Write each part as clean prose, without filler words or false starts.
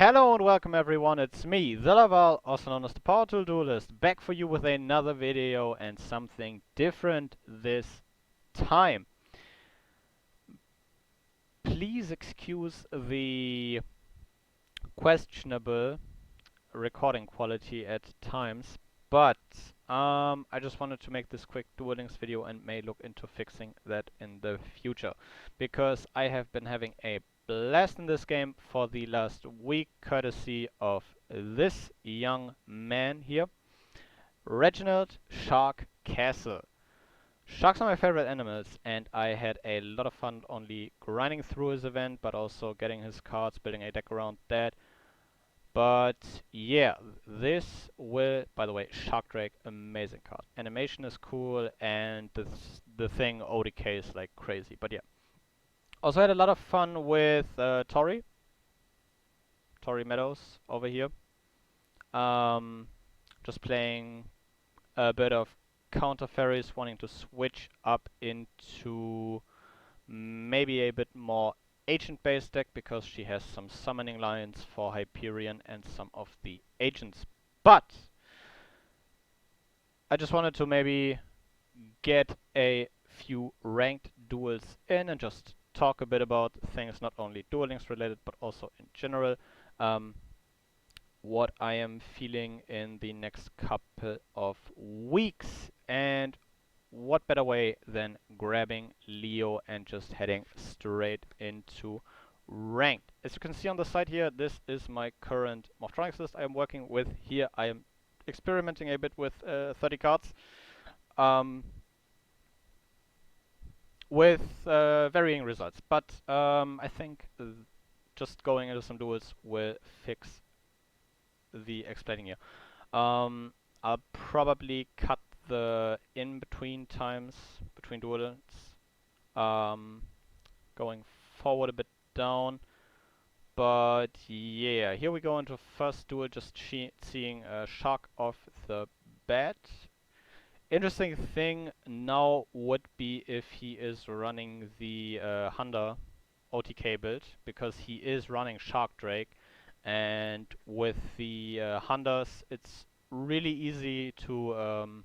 Hello and welcome everyone, it's me, TheLaval, also known as the Power Tool Duelist, back for you with another video and something different this time. Please excuse the questionable recording quality at times, but I just wanted to make this quick Duel Links video and may look into fixing that in the future, because I have been having a blast in this game for the last week, courtesy of this young man here, Reginald Shark Castle. Sharks are my favorite animals, and I had a lot of fun only grinding through his event, but also getting his cards, building a deck around that. But yeah, this will, by the way, Shark Drake, amazing card. Animation is cool, and the thing ODK is like crazy. But yeah, also had a lot of fun with Tori Meadows over here. Um, just playing a bit of counter fairies, wanting to switch up into maybe a bit more agent-based deck because she has some summoning lines for Hyperion and some of the agents. But I just wanted to maybe get a few ranked duels in and just talk a bit about things not only Duel Links related but also in general. What I am feeling in the next couple of weeks, and what better way than grabbing Leo and just heading straight into ranked. As you can see on the side here, this is my current Morphtronics list I am working with. Here I am experimenting a bit with 30 cards with varying results, but I think just going into some duels will fix the explaining here. I'll probably cut the in-between times between duels, going forward a bit down. But yeah, here we go into first duel, just seeing a Shark off the bat. Interesting thing now would be if he is running the Hunter OTK build, because he is running Shark Drake, and with the Hunters it's really easy to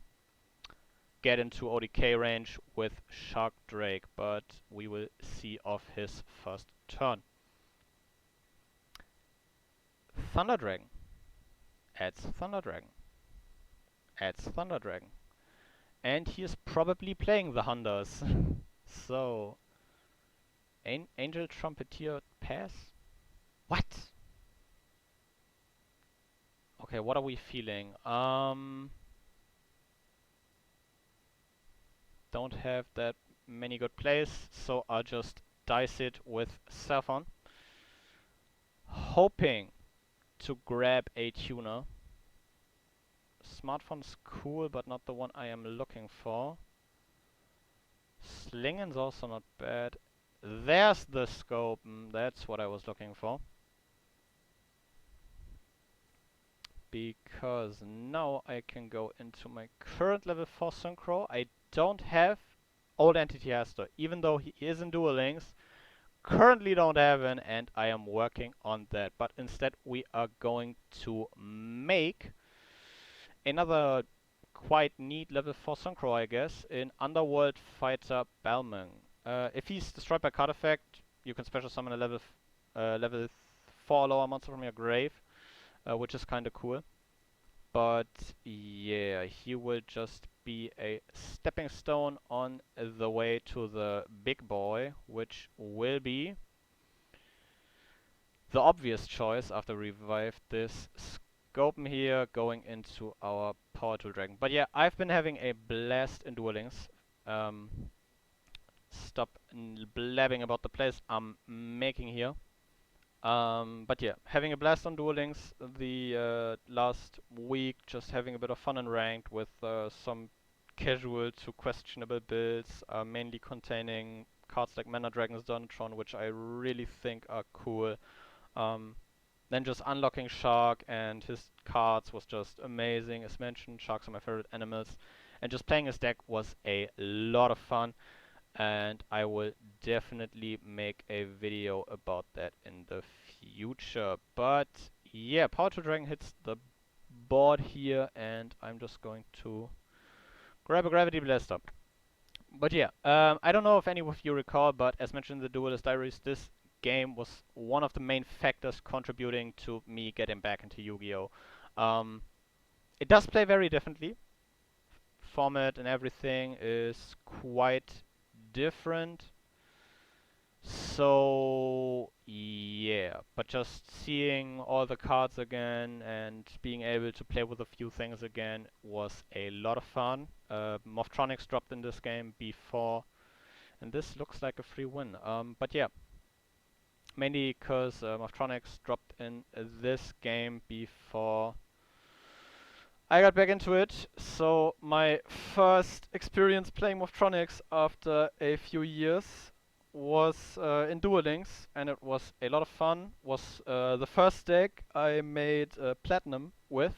get into OTK range with Shark Drake, but we will see off his first turn. Thunder Dragon adds Thunder Dragon, adds Thunder Dragon, and he is probably playing the Hunters. So, Angel Trumpeter pass? What? Okay, what are we feeling? Don't have that many good plays, so I'll just dice it with Saffron, hoping to grab a tuner. Smartphone's cool, but not the one I am looking for. Slingin's also not bad. There's the scope, that's what I was looking for. Because now I can go into my current level 4 Synchro. I don't have Old Entity Aster, even though he is in Duel Links. Currently don't have an, and I am working on that. But instead we are going to make another quite neat level 4 Synchro, I guess, in Underworld Fighter Balmung. If he's destroyed by card effect, you can special summon a level 4 lower monster from your grave, which is kinda cool. But yeah, he will just be a stepping stone on the way to the big boy, which will be the obvious choice after we revived this Scopen here, going into our Power Tool Dragon. But yeah, I've been having a blast in Duel Links. Stop blabbing about the plays I'm making here. But yeah, having a blast on Duel Links the last week, just having a bit of fun and ranked with some casual to questionable builds, mainly containing cards like Mana Dragon's Donatron, which I really think are cool. Then just unlocking Shark and his cards was just amazing. As mentioned, Sharks are my favorite animals, and just playing his deck was a lot of fun, and I will definitely make a video about that in the future. But yeah, Power to Dragon hits the board here, and I'm just going to grab a Gravity Blaster. But yeah, I don't know if any of you recall, but as mentioned in the Duelist Diaries, this game was one of the main factors contributing to me getting back into Yu-Gi-Oh! It does play very differently. Format and everything is quite different. So yeah, but just seeing all the cards again and being able to play with a few things again was a lot of fun. Movtronics dropped in this game before, and this looks like a free win. But yeah, mainly because Movtronics dropped in this game before I got back into it. So my first experience playing Movtronics after a few years was in Duel Links, and it was a lot of fun. Was the first deck I made platinum with.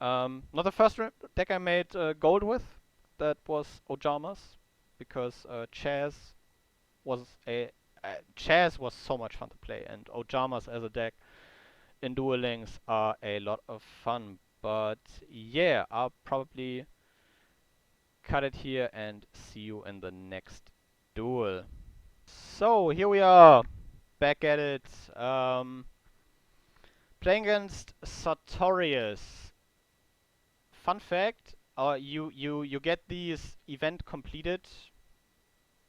Not the first deck I made gold with. That was Ojamas, because Chaz was so much fun to play, and Ojamas as a deck in Duel Links are a lot of fun. But yeah, I'll probably cut it here and see you in the next duel. So here we are, back at it. Playing against Sartorius. Fun fact: you get these event completed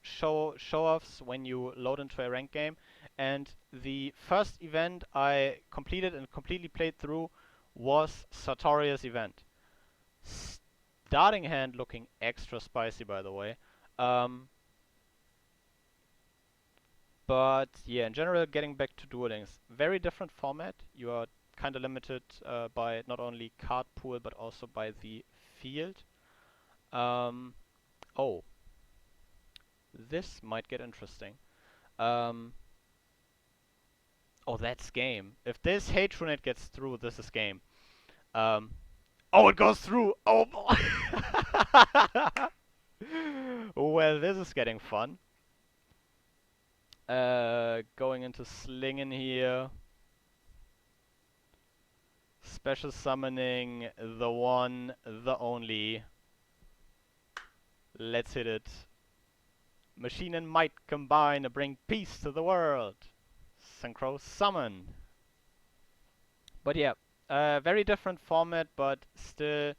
show-offs when you load into a ranked game, and the first event I completed and completely played through was Sartorius event. Starting hand looking extra spicy, by the way. Um, but yeah, in general, getting back to Duel Links, very different format. You are kind of limited by not only card pool but also by the field. Um, oh, this might get interesting. Um, oh, that's game. If this Hate Runate gets through, this is game. Um, oh, it goes through! Oh boy! Well, this is getting fun. Going into Slingin here. Special summoning the one, the only. Let's hit it. Machine and might combine to bring peace to the world. Synchro summon. But yeah, very different format, but still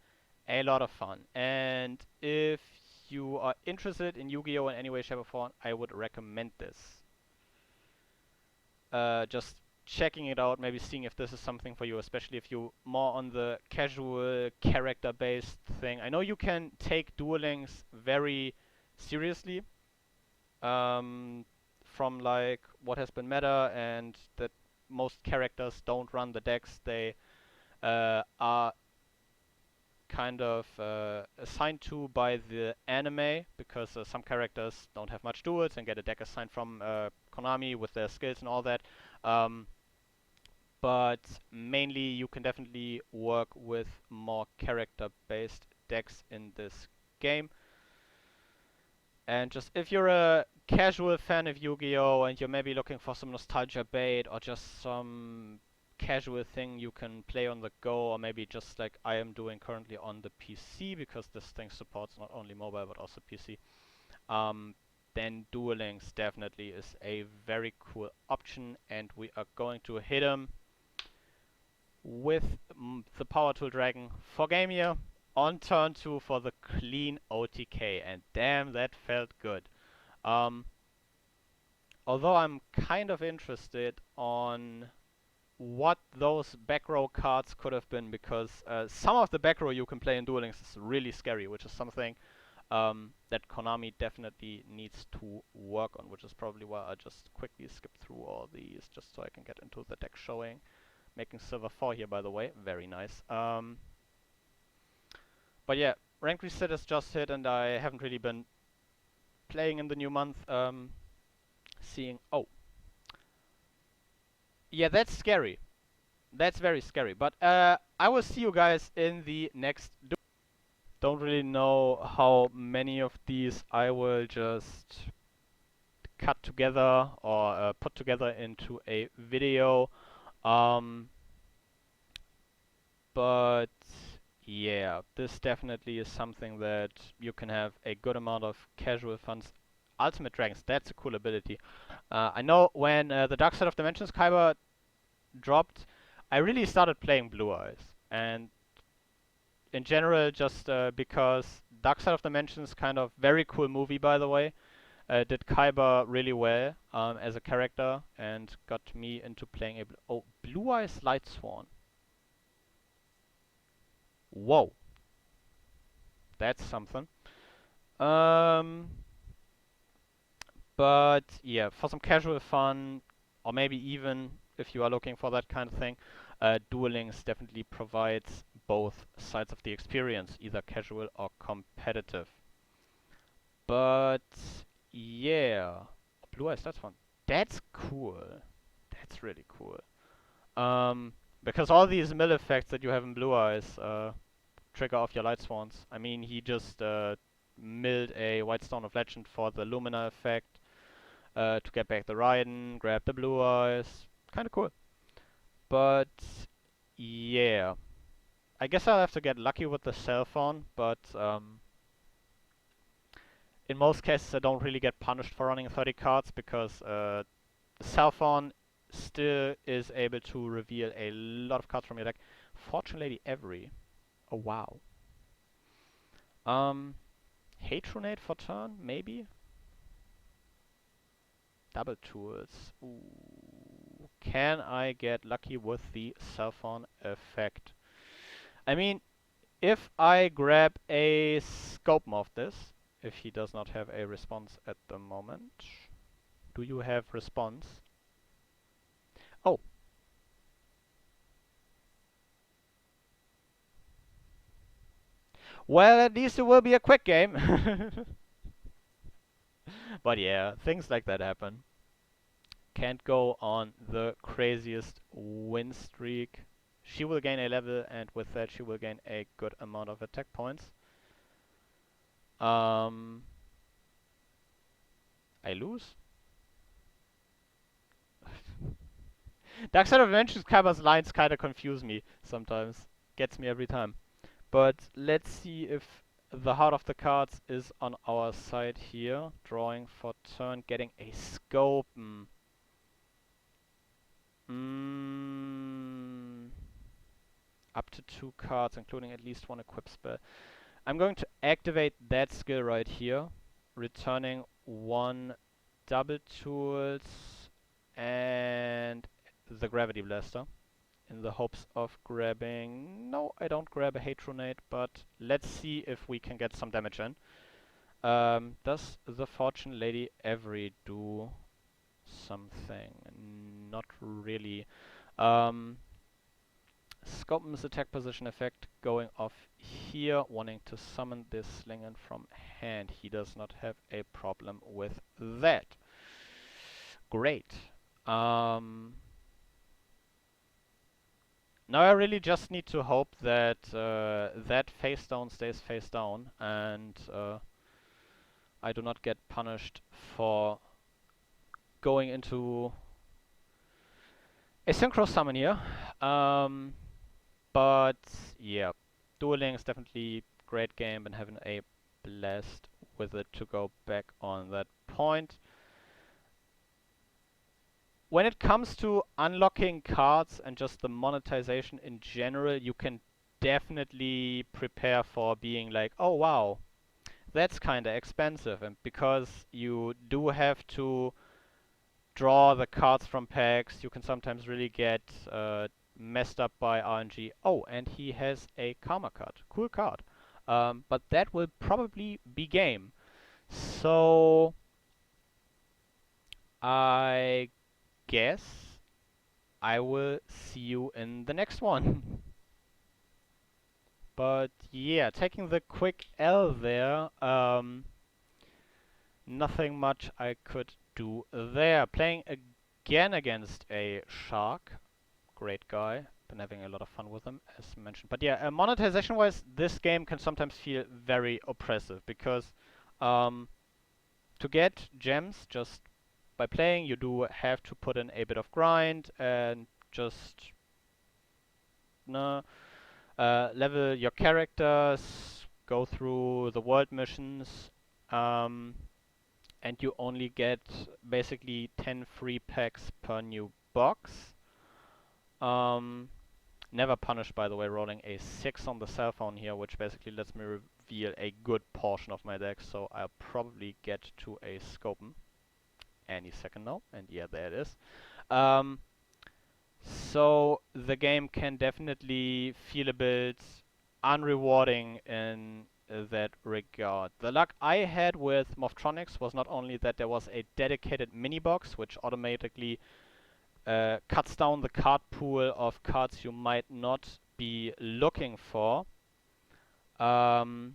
a lot of fun. And if you are interested in Yu-Gi-Oh! In any way, shape, or form, I would recommend this. Just checking it out, maybe seeing if this is something for you, especially if you more on the casual character-based thing. I know you can take Duel Links very seriously, from like what has been meta, and that most characters don't run the decks they are kind of assigned to by the anime, because some characters don't have much duels and get a deck assigned from Konami with their skills and all that. Um, but mainly you can definitely work with more character-based decks in this game. And just if you're a casual fan of Yu-Gi-Oh! And you're maybe looking for some nostalgia bait or just some casual thing you can play on the go, or maybe just like I am doing currently on the PC, because this thing supports not only mobile but also PC, then Duel Links definitely is a very cool option, and we are going to hit him with the Power Tool Dragon for game here on turn 2 for the clean OTK, and damn, that felt good. Although I'm kind of interested on what those back row cards could have been, because some of the back row you can play in Duel Links is really scary, which is something that Konami definitely needs to work on, which is probably why I just quickly skip through all these just so I can get into the deck showing. Making silver 4 here, by the way, very nice. But yeah, rank reset has just hit, and I haven't really been playing in the new month. Seeing, oh, yeah, that's scary. That's very scary. But I will see you guys in the next. Don't really know how many of these I will just cut together or put together into a video. Um, but yeah, this definitely is something that you can have a good amount of casual fun. Ultimate Dragons, that's a cool ability. I know when the Dark Side of Dimensions Kyber dropped, I really started playing Blue Eyes. And in general, just because Dark Side of Dimensions, kind of very cool movie by the way, did Kyber really well as a character and got me into playing a Blue Eyes Lightsworn. Whoa, that's something. Um, but yeah, for some casual fun, or maybe even if you are looking for that kind of thing, Duel Links definitely provides both sides of the experience, either casual or competitive. But yeah, Blue Eyes, that's fun. That's cool. That's really cool. Um, because all these mill effects that you have in Blue Eyes trigger off your Light Swans. I mean, he just milled a White Stone of Legend for the Lumina effect to get back the Raiden, grab the Blue Eyes. Kinda cool. But yeah, I guess I'll have to get lucky with the cell phone, but in most cases I don't really get punished for running 30 cards because cell phone still is able to reveal a lot of cards from your deck. Fortune Lady Every. Oh wow. Hatronade for turn, maybe? Double tools. Ooh. Can I get lucky with the cell phone effect? I mean, if I grab a scope of this, if he does not have a response at the moment. Do you have response? Oh. Well, at least it will be a quick game. But yeah, things like that happen. Can't go on the craziest win streak. She will gain a level, and with that she will gain a good amount of attack points. I lose? Dark Side of Dimensions Kyber's lines kinda confuse me sometimes. Gets me every time. But let's see if the heart of the cards is on our side here. Drawing for turn, getting a scope. Up to 2 cards, including at least 1 equip spell. I'm going to activate that skill right here, returning 1 double tools and the Gravity Blaster, in the hopes of grabbing... No, I don't grab a Hatronade, but let's see if we can get some damage in. Does the Fortune Lady Every do something? Not really. Scopen's attack position effect going off here, wanting to summon this Slingon from hand. He does not have a problem with that. Great. Now I really just need to hope that that face down stays face down, and I do not get punished for going into a synchro summon here. But yeah, Duel Links definitely great game, and having a blast with it to go back on that point. When it comes to unlocking cards and just the monetization in general, you can definitely prepare for being like, oh wow, that's kinda expensive, and because you do have to draw the cards from packs, you can sometimes really get messed up by RNG. Oh, and he has a Karma card. Cool card. But that will probably be game. So I guess I will see you in the next one. But yeah, taking the quick L there, nothing much I could do there. Playing again against a shark. Great guy. Been having a lot of fun with him, as mentioned. But yeah, monetization-wise, this game can sometimes feel very oppressive because to get gems, just by playing. You do have to put in a bit of grind and just level your characters, go through the world missions, um, and you only get basically 10 free packs per new box. Never punished, by the way, rolling a 6 on the cell phone here, which basically lets me reveal a good portion of my deck, so I'll probably get to a Scopen any second now, and yeah, there it is. So the game can definitely feel a bit unrewarding in that regard. The luck I had with Movtronics was not only that there was a dedicated mini box, which automatically cuts down the card pool of cards you might not be looking for, um,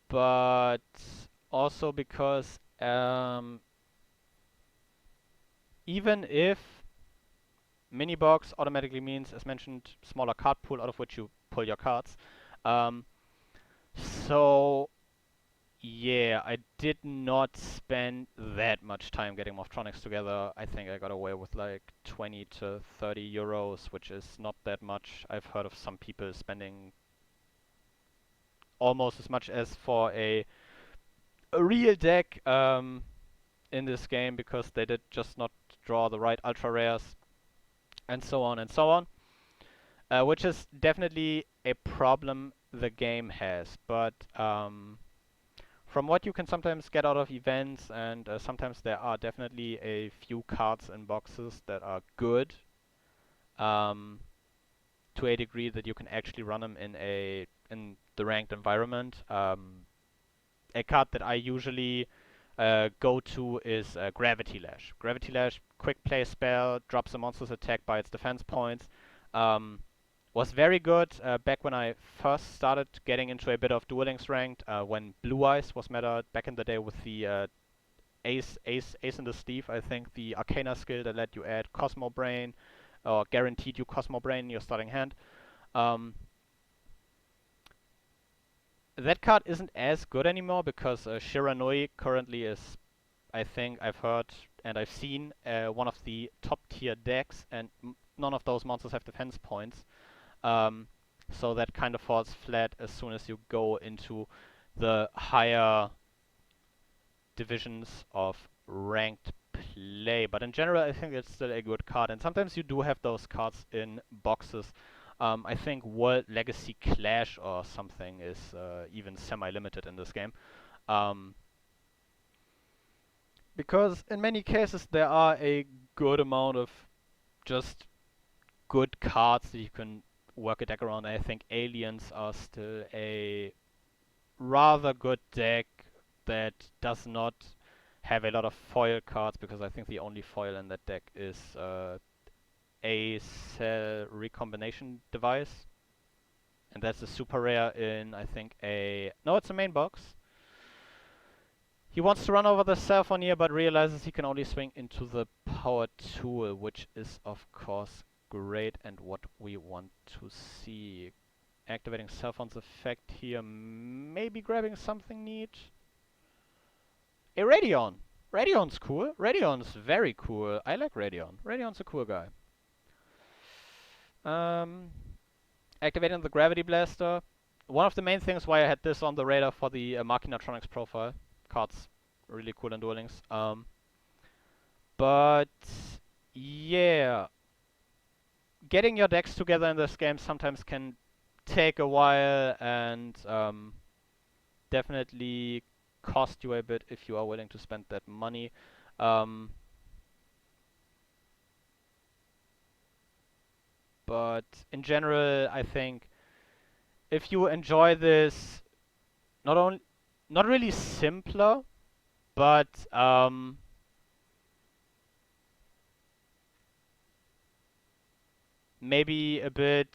but also because even if mini box automatically means, as mentioned, smaller card pool out of which you pull your cards. Um, so yeah, I did not spend that much time getting Movtronics together. I think I got away with like 20 to 30 euros, which is not that much. I've heard of some people spending almost as much as for a real deck in this game because they did just not draw the right ultra rares and so on and so on. Which is definitely a problem the game has, but from what you can sometimes get out of events, and sometimes there are definitely a few cards in boxes that are good, um, to a degree that you can actually run them in the ranked environment. A card that I usually go to is Gravity Lash. Gravity Lash, quick play spell, drops a monster's attack by its defense points. Was very good back when I first started getting into a bit of Duel Links ranked, when Blue Eyes was meta back in the day with the Ace in the sleeve. I think the Arcana skill that let you add Cosmo Brain, or guaranteed you Cosmo Brain in your starting hand. That card isn't as good anymore because Shiranui currently is, I think I've heard and I've seen, one of the top tier decks, and none of those monsters have defense points. So that kind of falls flat as soon as you go into the higher divisions of ranked play. But in general, I think it's still a good card. And sometimes you do have those cards in boxes. I think World Legacy Clash or something is even semi-limited in this game. Because in many cases there are a good amount of just good cards that you can work a deck around. I think Aliens are still a rather good deck that does not have a lot of foil cards, because I think the only foil in that deck is a cell recombination device, and that's a super rare in, I think, no, it's a main box. He wants to run over the cell phone here, but realizes he can only swing into the power tool, which is of course great and what we want to see. Activating cell phone's effect here, maybe grabbing something neat. A Radion! Radion's cool. Radion's very cool. I like Radion. Radion's a cool guy. Activating the Gravity Blaster. One of the main things why I had this on the radar for the Machinatronics profile. Cards really cool in Duel Links. But yeah, getting your decks together in this game sometimes can take a while and definitely cost you a bit if you are willing to spend that money. But in general, I think if you enjoy this, not really simpler, but maybe a bit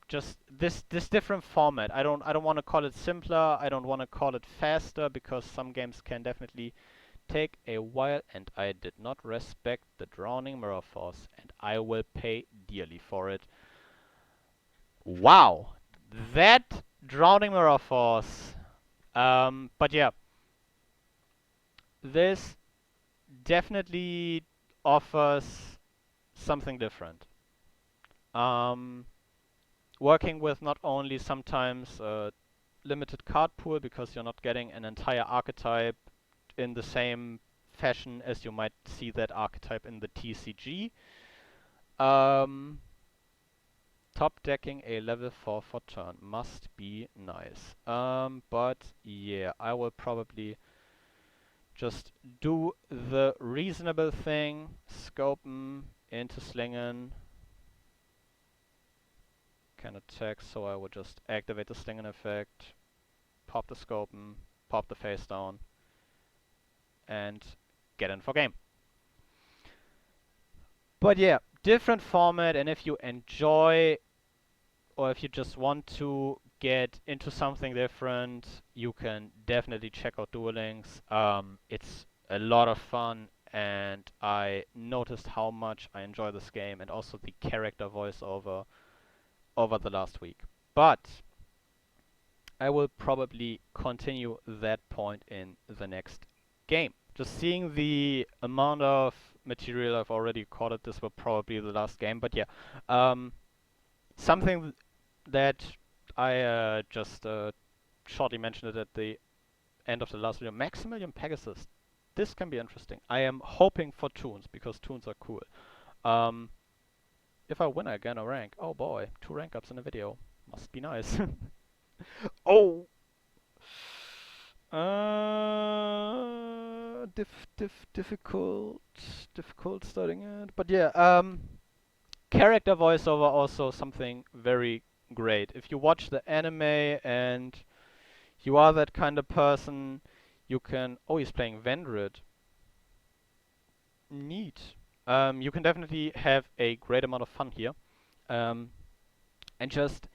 just this different format. I don't want to call it simpler. I don't want to call it faster, because some games can definitely take a while, and I did not respect the Drowning Mirror Force, and I will pay dearly for it. Wow, that Drowning Mirror Force. But yeah, this definitely offers something different. Um, Working with not only sometimes a limited card pool, because you're not getting an entire archetype in the same fashion as you might see that archetype in the TCG. Um, Top decking a level 4 for turn must be nice. But yeah, I will probably just do the reasonable thing, scope 'em into slingen, can attack, so I would just activate the slingen effect, pop the scope 'em, pop the face down, and get in for game. But yeah, different format, and if you enjoy or if you just want to get into something different, you can definitely check out Duel Links. It's a lot of fun, and I noticed how much I enjoy this game and also the character voiceover over the last week. But I will probably continue that point in the next game. Just seeing the amount of material I've already recorded, this will probably be the last game. But yeah, something that I just shortly mentioned it at the end of the last video. Maximilian Pegasus. This can be interesting. I am hoping for tunes because tunes are cool. Um, if I win, I gain a rank. Oh boy, 2 rank ups in a video. Must be nice. Oh! Difficult starting it. But yeah, character voiceover also something very great. If you watch the anime and you are that kind of person, you can... Oh, he's playing Vendred. Neat. You can definitely have a great amount of fun here. And just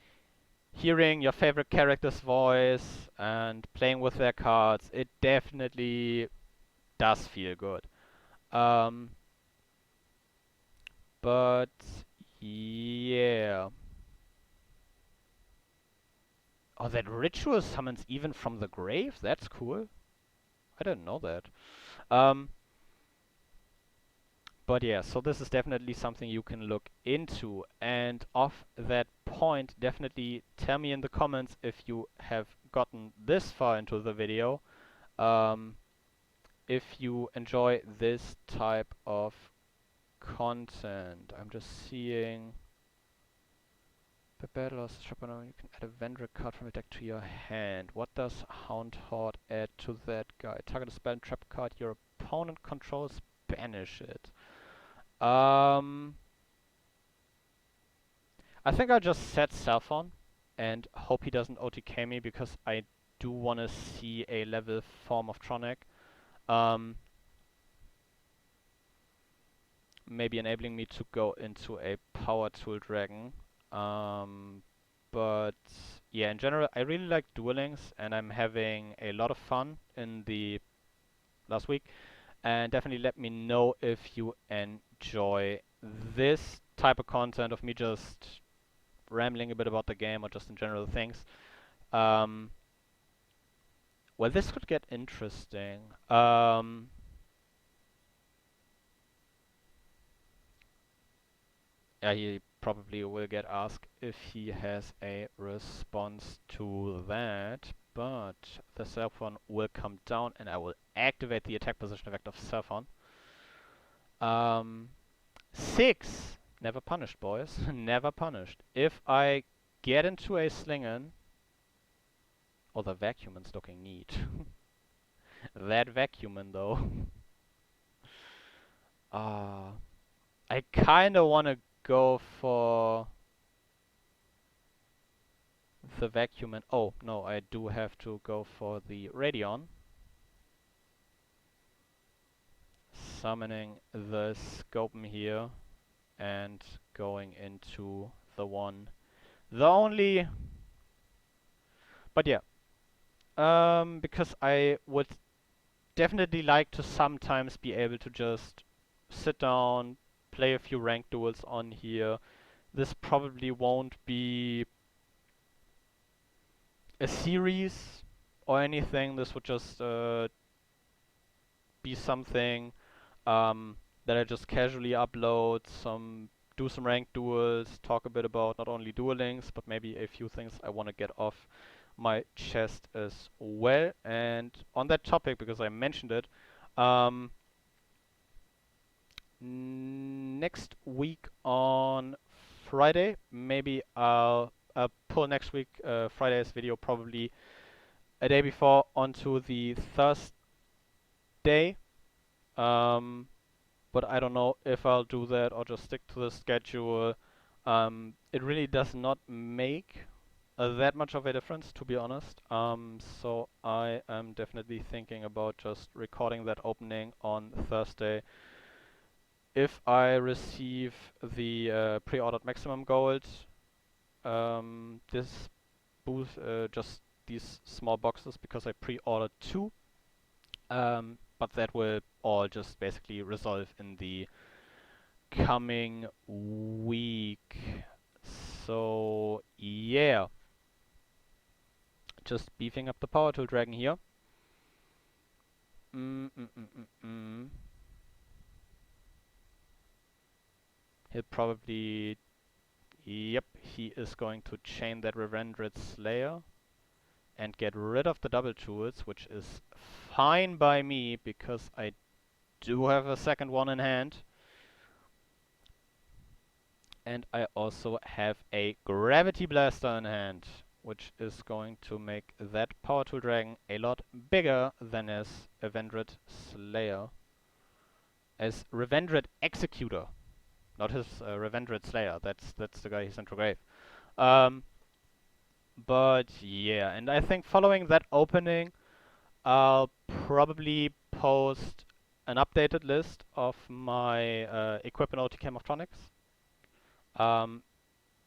hearing your favorite character's voice and playing with their cards, it definitely does feel good. Um, but yeah. Oh, that ritual summons even from the grave? That's cool. I didn't know that. Um, but yeah, so this is definitely something you can look into. And off that point, definitely tell me in the comments if you have gotten this far into the video. Um, if you enjoy this type of content. I'm just seeing... The battle of Chaperone, you can add a vendor card from a deck to your hand. What does Hound Horde add to that guy? Target a spell and trap card your opponent controls, banish it. I think I'll just set Self on and hope he doesn't OTK me because I do want to see a level form of Tronic. Maybe enabling me to go into a Power Tool Dragon. But yeah, in general, I really like Duel Links, and I'm having a lot of fun in the last week. And definitely let me know if you enjoy this type of content of me just rambling a bit about the game or just in general things. Well, this could get interesting. Yeah, he probably will get asked if he has a response to that, but the Self-on will come down and I will activate the attack position effect of Self-on. 6! Never punished, boys. Never punished. If I get into a Slingen... Oh, the Vacuuman's looking neat. That Vacuuman, though. I kinda wanna go for... the vacuum and... Oh, no, I do have to go for the Radion. Summoning the Scopen here and going into the one. The only... But yeah. Because I would definitely like to sometimes be able to just sit down, play a few ranked duels on here. This probably won't be a series or anything. This would just be something that I just casually upload, do some ranked duels, talk a bit about not only Duel Links, but maybe a few things I want to get off my chest as well. And on that topic, because I mentioned it, um, next week on Friday, maybe I'll pull next week Friday's video probably a day before onto the Thursday. Um, but I don't know if I'll do that or just stick to the schedule. It really does not make that much of a difference, to be honest. So I am definitely thinking about just recording that opening on Thursday. If I receive the pre-ordered maximum gold, this booth, just these small boxes, because I pre-ordered two, but that will all just basically resolve in the coming week. So yeah, just beefing up the power tool dragon here. Mm -mm -mm -mm -mm. He'll probably, yep, he is going to chain that Revendred Slayer and get rid of the double tools, which is fine by me because I do have a second one in hand. And I also have a Gravity Blaster in hand, which is going to make that Power Tool Dragon a lot bigger than his Revendred Slayer. As Revendred Executor, not his Revendred Slayer. That's the guy he sent to grave. But yeah, and I think following that opening, I'll probably post an updated list of my equip and OTK Moftronics.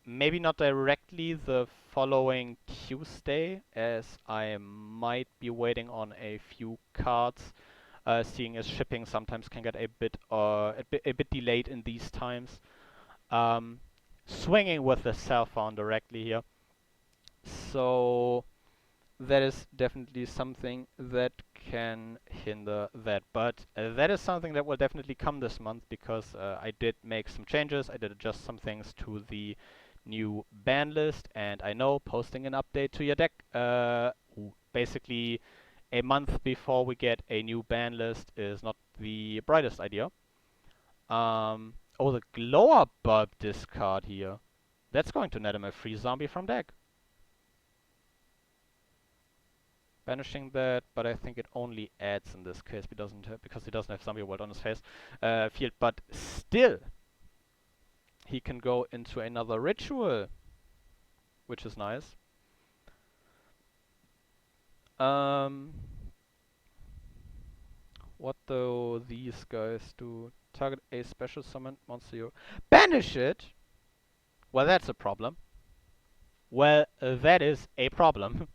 Maybe not directly the following Tuesday, as I might be waiting on a few cards, seeing as shipping sometimes can get a bit delayed in these times. Swinging with the cell phone directly here. So that is definitely something that can hinder that. But that is something that will definitely come this month, because I did make some changes. I did adjust some things to the new ban list, and I know posting an update to your deck basically a month before we get a new ban list is not the brightest idea. Oh, the glow up bulb discard here. That's going to net him a free zombie from deck. Banishing that, but I think it only adds in this case because he doesn't have zombie world on his face field. But still, he can go into another ritual, which is nice. What do these guys do? Target a special summon monster. You banish it. Well, that's a problem. Well, that is a problem.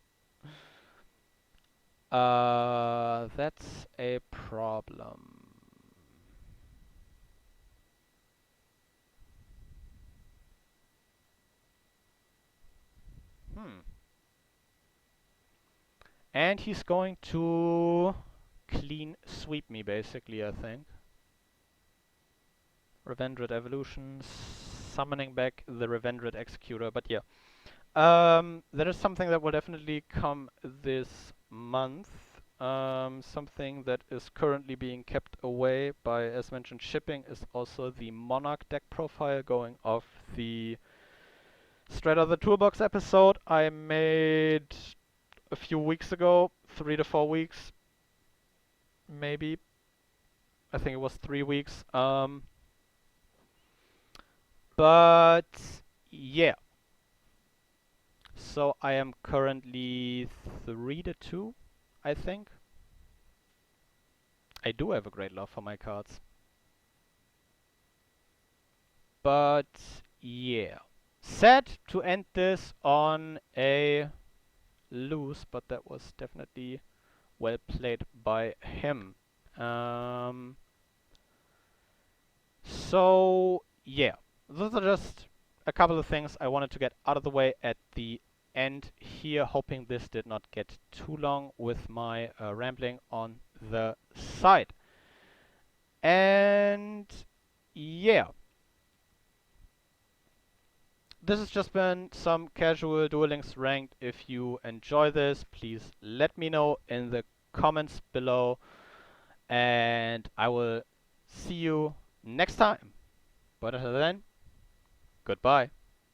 That's a problem. And he's going to clean sweep me, basically, I think. Revendred Evolution, summoning back the Revendred Executor, but yeah. That is something that will definitely come this month. Something that is currently being kept away by, as mentioned, shipping is also the Monarch deck profile, going off the Straight Out of the Toolbox episode I made a few weeks ago, 3 to 4 weeks, maybe. I think it was 3 weeks. But yeah. So I am currently 3 to 2, I think. I do have a great love for my cards. But yeah. Sad to end this on a lose, but that was definitely well played by him. So yeah, those are just a couple of things I wanted to get out of the way at the end here, hoping this did not get too long with my rambling on the side. And yeah, this has just been some casual Duel Links ranked. If you enjoy this, please let me know in the comments below, and I will see you next time. But until then, goodbye.